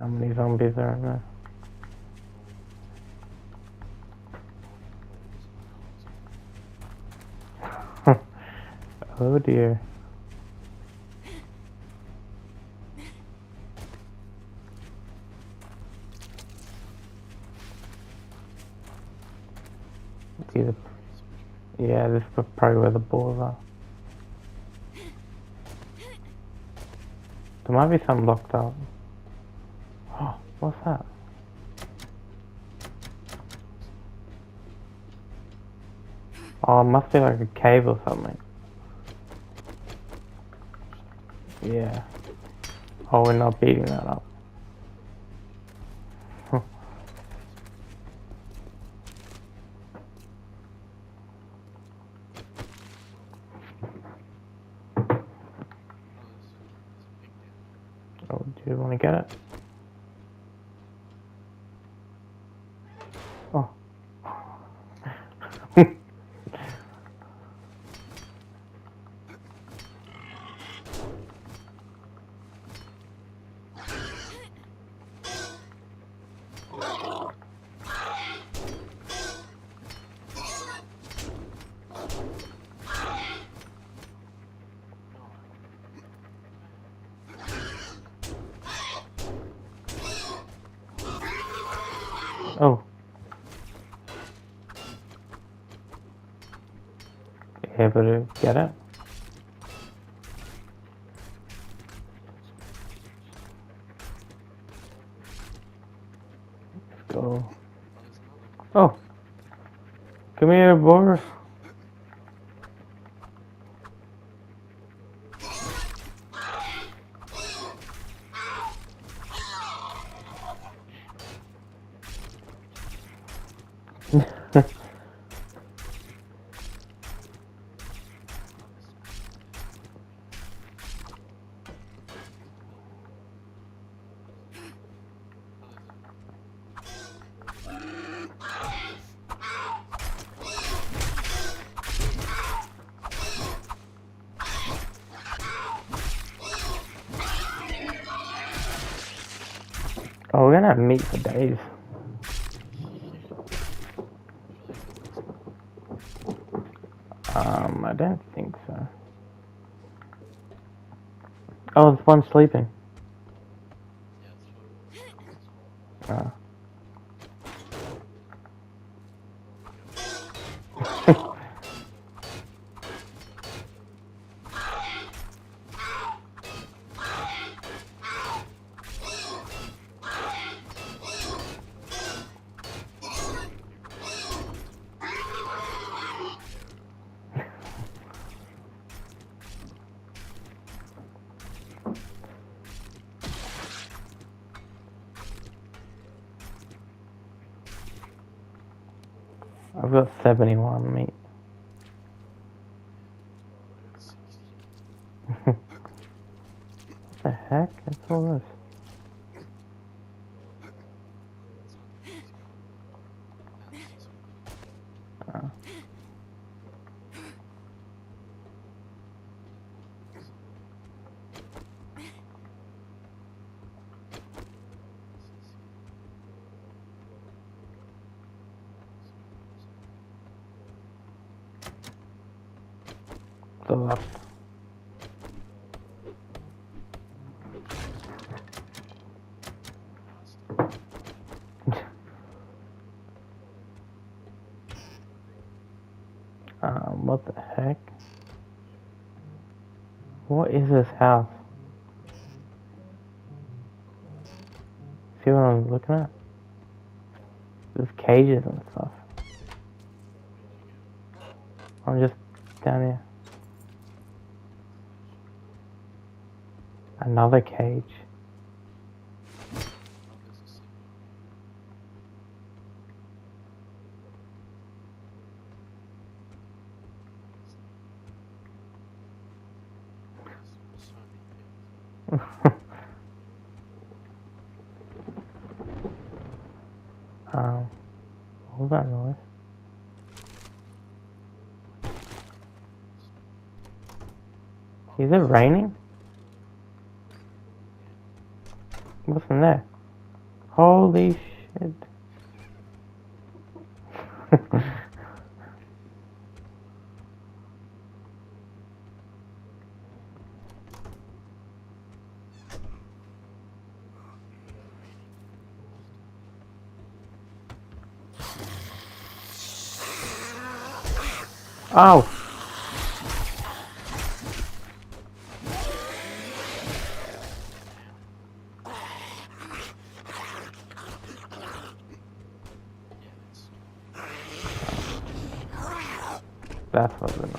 How many zombies are in there? Oh dear. Either, yeah, this is probably where the balls are. There might be some locked up. Oh, what's that? Oh, it must be like a cave or something. Yeah. Oh, we're not beating that up. Oh, do you want to get it? Oh. Oh. Able to get it? Let's go. Oh. Come here, Boris. Oh, we're gonna have meat for days. I don't think so. Oh, there's one sleeping. Oh. I've got 71 meat. What the heck? That's all this. Oh. The left. What the heck? What is this house? See what I'm looking at? There's cages and stuff. I'm just down here. Another cage. What was that noise? Is it raining? What's in there? Holy shit. Oh! That was annoying.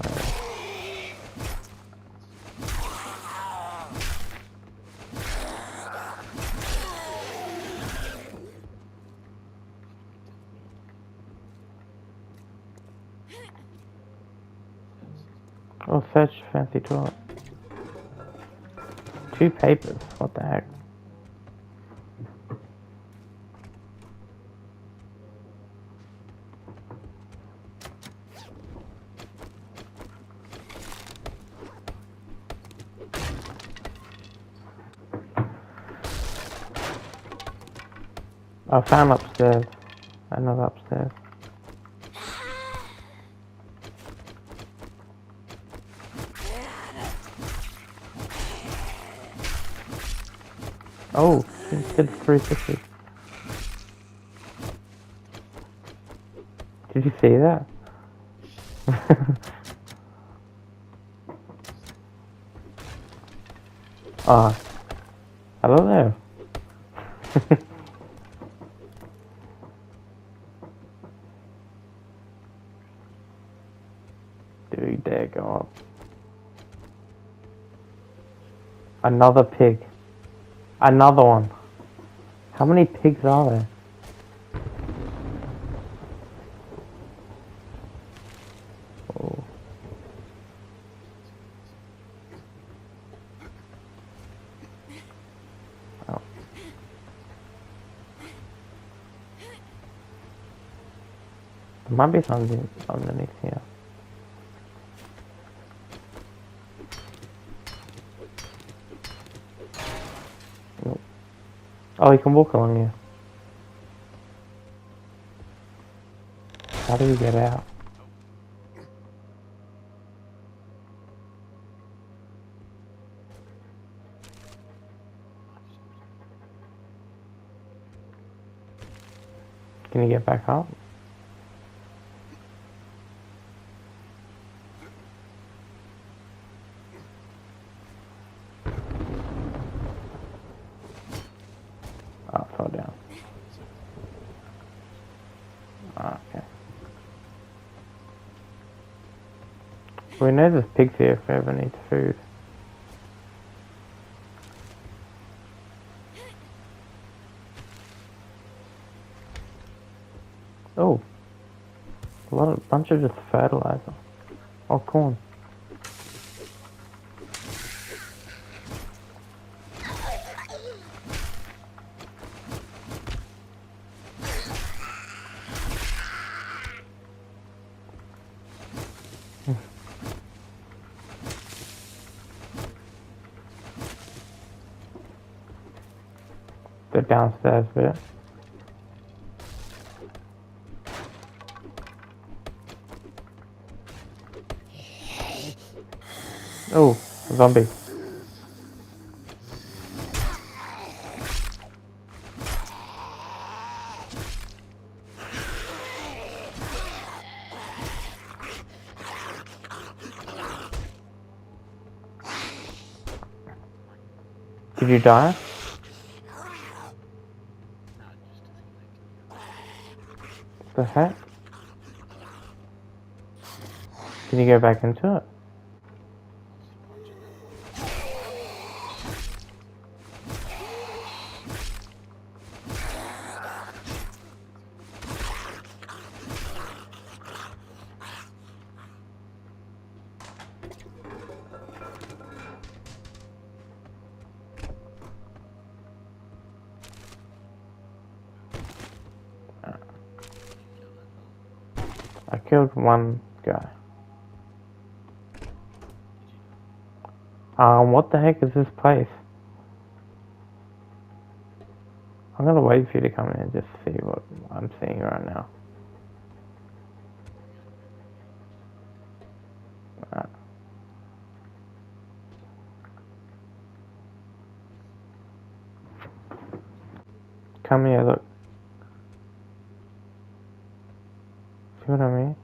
Oh, fetch fancy toilet. 2 papers. What the heck? I found upstairs. Another upstairs. Oh, it did 350. Did you see that? Ah, hello there. Do you dare go up? Another pig. Another one. How many pigs are there? Oh. Oh. There might be something underneath here. Oh, you can walk along here. How do you get out? Can you get back up? Oh, I fell down. Oh, okay. We know there's pigs here if we ever need food. Oh, bunch of just fertilizer. Oh, corn. The downstairs bit. Oh, zombie. Did you die? The heck? Can you go back into it? I killed one guy. What the heck is this place? I'm gonna wait for you to come in and just see what I'm seeing right now. Come here, look. See what I mean?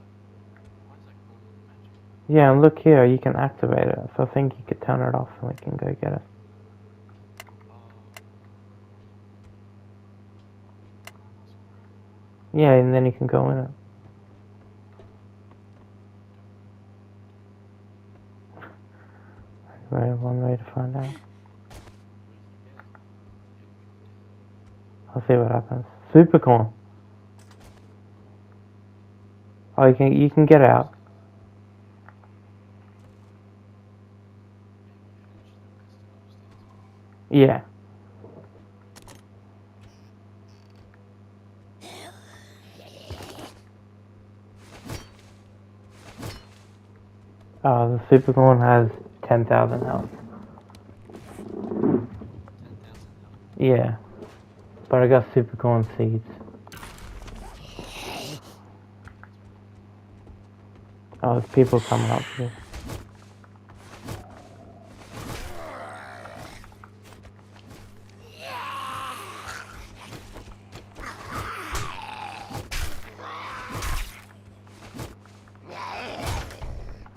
Yeah, and look here, you can activate it. So I think you could turn it off and we can go get it. Yeah, and then you can go in it. Right, one way to find out. I'll see what happens. Supercorn. Oh, you can get out. Yeah. The Supercorn has 10,000 health. Yeah. But I got Supercorn seeds. Oh, there's people coming up here.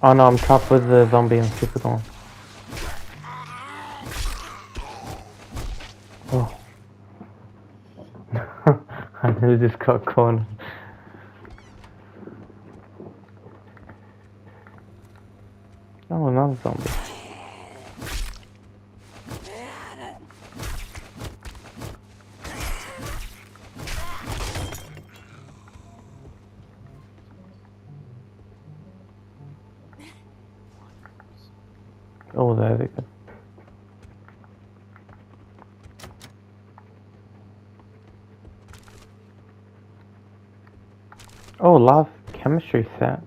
Oh no, I'm tough with the zombie and Supercorn. Oh. I nearly just got cornered. Oh, another zombie. Oh, there they go. Oh, last chemistry set.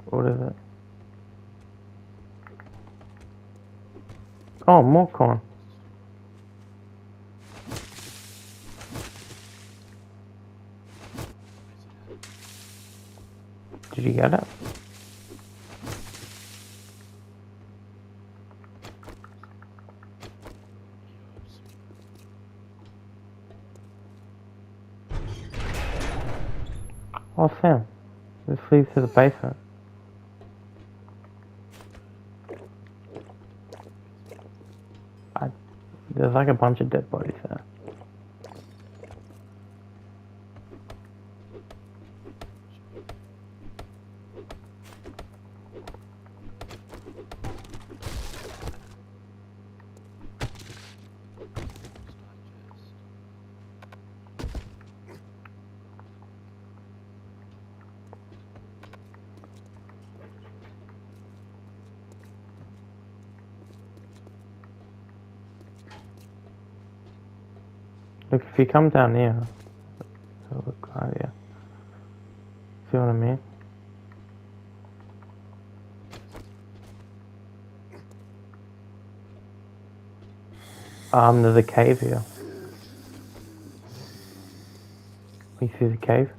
What is it? Oh, more corn. Did you get it? Oh, Sam. This leads to the basement. There's like a bunch of dead bodies there. Look, if you come down here, it'll look right here. See what I mean? There's a cave here. You see the cave?